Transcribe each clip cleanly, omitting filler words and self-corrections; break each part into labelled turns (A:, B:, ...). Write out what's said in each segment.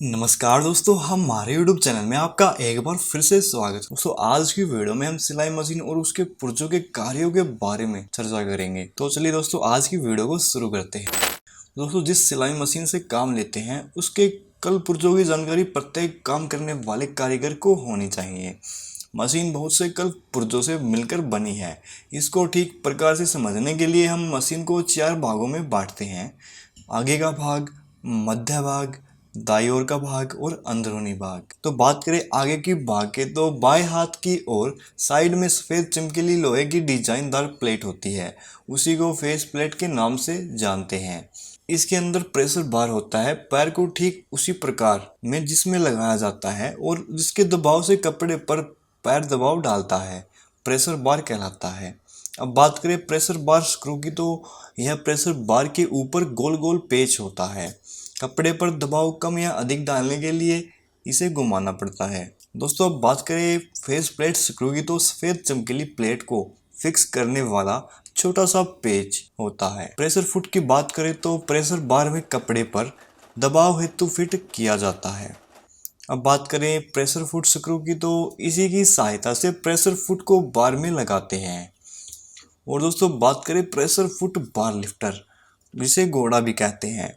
A: नमस्कार दोस्तों, हमारे YouTube चैनल में आपका एक बार फिर से स्वागत है। दोस्तों आज की वीडियो में हम सिलाई मशीन और उसके पुर्जों के कार्यों के बारे में चर्चा करेंगे। तो चलिए दोस्तों आज की वीडियो को शुरू करते हैं। दोस्तों जिस सिलाई मशीन से काम लेते हैं उसके कल पुर्जों की जानकारी प्रत्येक काम करने वाले कारीगर को होनी चाहिए। मशीन बहुत से कल पुर्जों से मिलकर बनी है। इसको ठीक प्रकार से समझने के लिए हम मशीन को 4 भागों में बांटते हैं। आगे का भाग, मध्य भाग, दाईं ओर का भाग और अंदरूनी भाग। तो बात करें आगे की भाग के तो बाएं हाथ की ओर साइड में सफेद चमकीली लोहे की डिजाइनदार प्लेट होती है। उसी को फेस प्लेट के नाम से जानते हैं। इसके अंदर प्रेशर बार होता है, पैर को ठीक उसी प्रकार में जिसमें लगाया जाता है और जिसके दबाव से कपड़े पर पैर दबाव डालता है, प्रेशर बार कहलाता है। अब बात करें प्रेशर बार स्क्रू की तो यह प्रेशर बार के ऊपर गोल गोल पेच होता है। कपड़े पर दबाव कम या अधिक डालने के लिए इसे घुमाना पड़ता है। दोस्तों अब बात करें फेस प्लेट स्क्रू की तो सफेद चमकीली प्लेट को फिक्स करने वाला छोटा सा पेच होता है। प्रेशर फुट की बात करें तो प्रेशर बार में कपड़े पर दबाव हेतु फिट किया जाता है। अब बात करें प्रेशर फुट स्क्रू की तो इसी की सहायता से प्रेशर फुट को बार में लगाते हैं। और दोस्तों बात करें प्रेशर फुट बार लिफ्टर, जिसे घोड़ा भी कहते हैं,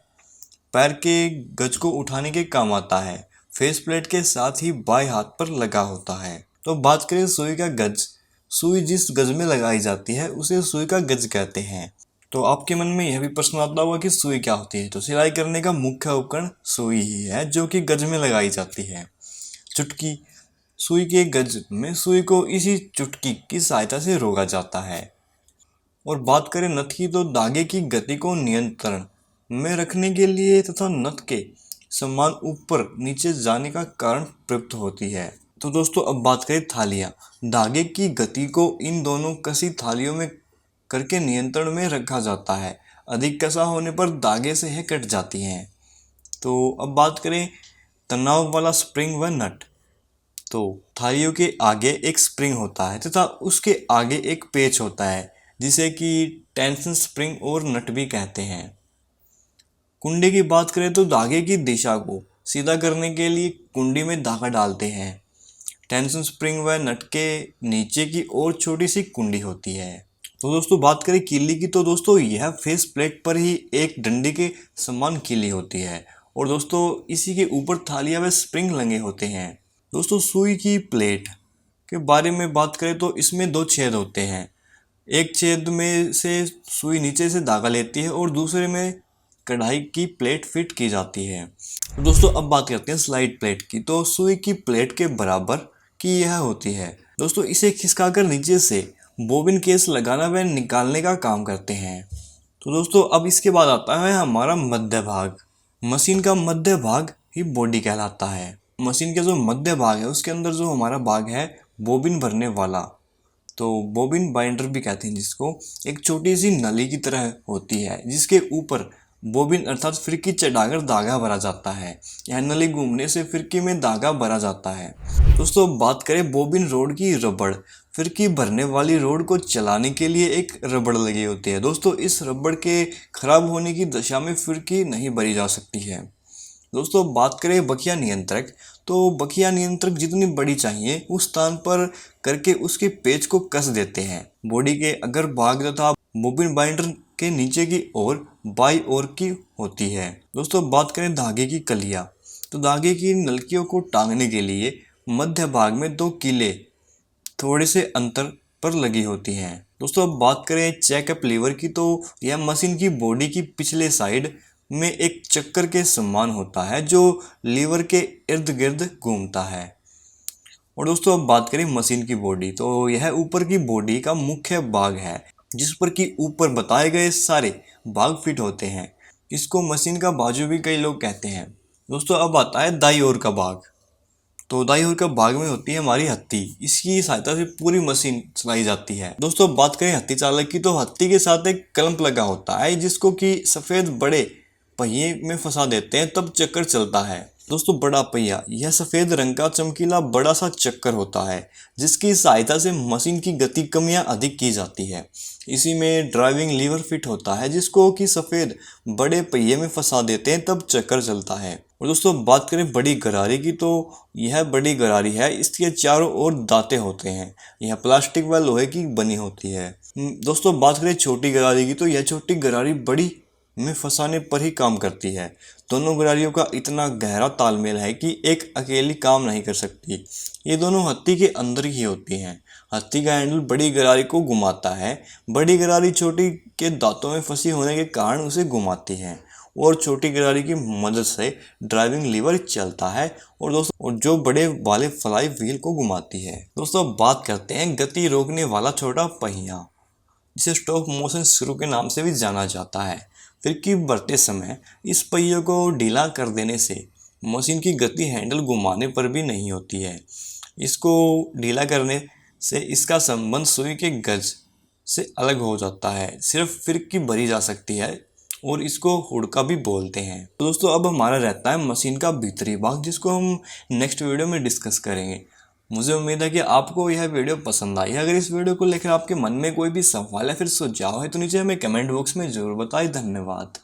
A: पैर के गज को उठाने के काम आता है। फेस प्लेट के साथ ही बाएं हाथ पर लगा होता है। तो बात करें सुई का गज, सुई जिस गज में लगाई जाती है उसे सुई का गज कहते हैं। तो आपके मन में यह भी प्रश्न आता होगा कि सुई क्या होती है। तो सिलाई करने का मुख्य उपकरण सुई ही है जो कि गज में लगाई जाती है। चुटकी, सुई के गज में सुई को इसी चुटकी की सहायता से रोका जाता है। और बात करें नथ की तो धागे की गति को नियंत्रण में रखने के लिए तथा नथ के समान ऊपर नीचे जाने का कारण प्रयुक्त होती है। तो दोस्तों अब बात करें थालियां, धागे की गति को इन दोनों कसी थालियों में करके नियंत्रण में रखा जाता है। अधिक कसा होने पर धागे से यह कट जाती हैं। तो अब बात करें तनाव वाला स्प्रिंग व नट, तो थालियों के आगे एक स्प्रिंग होता है तथा उसके आगे एक पेच होता है जिसे कि टेंशन स्प्रिंग और नट भी कहते हैं। कुंडी की बात करें तो धागे की दिशा को सीधा करने के लिए कुंडी में धागा डालते हैं। टेंशन स्प्रिंग व नट के नीचे की ओर छोटी सी कुंडी होती है। तो दोस्तों बात करें कीली की तो दोस्तों यह फेस प्लेट पर ही एक डंडी के समान कीली होती है और दोस्तों इसी के ऊपर थालियां व स्प्रिंग लगे होते हैं। दोस्तों सुई की प्लेट के बारे में बात करें तो इसमें 2 छेद होते हैं। एक छेद में से सुई नीचे से धागा लेती है और दूसरे में कढ़ाई की प्लेट फिट की जाती है। तो दोस्तों अब बात करते हैं स्लाइड प्लेट की। तो सुई की प्लेट के बराबर की यह होती है। दोस्तों इसे खिसकाकर नीचे से बोबिन केस लगाना व निकालने का काम करते हैं। तो दोस्तों अब इसके बाद आता है हमारा मध्य भाग। मशीन का मध्य भाग ही बॉडी कहलाता है। मशीन का जो मध्य भाग है उसके अंदर जो हमारा भाग है बोबिन भरने वाला, तो बोबिन बाइंडर भी कहते हैं जिसको, एक छोटी सी नली की तरह होती है जिसके ऊपर बोबिन अर्थात फिरकी चढ़ाकर धागा भरा जाता है। यह नली घूमने से फिरकी में धागा भरा जाता है। दोस्तों बात करें बोबिन रोड की, रबड़, फिरकी भरने वाली रोड को चलाने के लिए एक रबड़ लगी होती है। दोस्तों इस रबड़ के खराब होने की दशा में फिरकी नहीं भरी जा सकती है। दोस्तों बात करें बखिया नियंत्रक, तो बखिया नियंत्रक जितनी बड़ी चाहिए उस स्थान पर करके उसके पेच को कस देते हैं। बॉडी के अगर भाग तथा बोबिन बाइंडर के नीचे की ओर बाई ओर की होती है। दोस्तों बात करें धागे की कलियां, तो धागे की नलकियों को टांगने के लिए मध्य भाग में 2 कीले थोड़े से अंतर पर लगी होती हैं। दोस्तों अब बात करें चेकअप लीवर की, तो यह मशीन की बॉडी की पिछले साइड में एक चक्कर के समान होता है जो लीवर के इर्द गिर्द घूमता है। और दोस्तों अब बात करें मशीन की बॉडी, तो यह ऊपर की बॉडी का मुख्य भाग है जिस पर कि ऊपर बताए गए सारे भाग फिट होते हैं। इसको मशीन का बाजू भी कई लोग कहते हैं। दोस्तों अब आता है दाईं ओर का भाग, तो दाईं ओर का भाग में होती है हमारी हत्ती। इसकी सहायता से पूरी मशीन चलाई जाती है। दोस्तों अब बात करें हत्ती चालक की, तो हत्ती के साथ एक क्लंप लगा होता है जिसको कि सफेद बड़े पहिए में फंसा देते हैं तब चक्कर चलता है। दोस्तों बड़ा पहिया यह सफेद रंग का चमकीला बड़ा सा चक्कर होता है जिसकी सहायता से मशीन की गति कम या अधिक की जाती है। इसी में ड्राइविंग लीवर फिट होता है जिसको कि सफेद बड़े पहिए में फंसा देते हैं तब चक्कर चलता है। और दोस्तों बात करें बड़ी गरारी की तो यह बड़ी गरारी है, इसके चारों ओर दांते होते हैं। यह प्लास्टिक व लोहे की बनी होती है। दोस्तों बात करें छोटी गरारी की तो यह छोटी गरारी बड़ी में फंसाने पर ही काम करती है। दोनों गरारियों का इतना गहरा तालमेल है कि एक अकेली काम नहीं कर सकती। ये दोनों हत्ती के अंदर ही होती हैं। हत्ती का हैंडल बड़ी गरारी को घुमाता है। बड़ी गरारी छोटी के दांतों में फंसी होने के कारण उसे घुमाती है और छोटी गरारी की मदद से ड्राइविंग लीवर चलता है और दोस्तों और जो बड़े वाले फ्लाई व्हील को घुमाती है। दोस्तों बात करते हैं गति रोकने वाला छोटा पहिया जिसे स्टॉप मोशन स्क्रू के नाम से भी जाना जाता है। फिर की बढ़ते समय इस पहिए को ढीला कर देने से मशीन की गति हैंडल घुमाने पर भी नहीं होती है। इसको ढीला करने से इसका संबंध सुई के गज से अलग हो जाता है। सिर्फ फिरकी भरी जा सकती है और इसको हुड़का भी बोलते हैं। तो दोस्तों अब हमारा रहता है मशीन का भीतरी भाग जिसको हम नेक्स्ट वीडियो में डिस्कस करेंगे। मुझे उम्मीद है कि आपको यह वीडियो पसंद आई। अगर इस वीडियो को लेकर आपके मन में कोई भी सवाल या फिर सुझाव है तो नीचे हमें कमेंट बॉक्स में जरूर बताएं। धन्यवाद।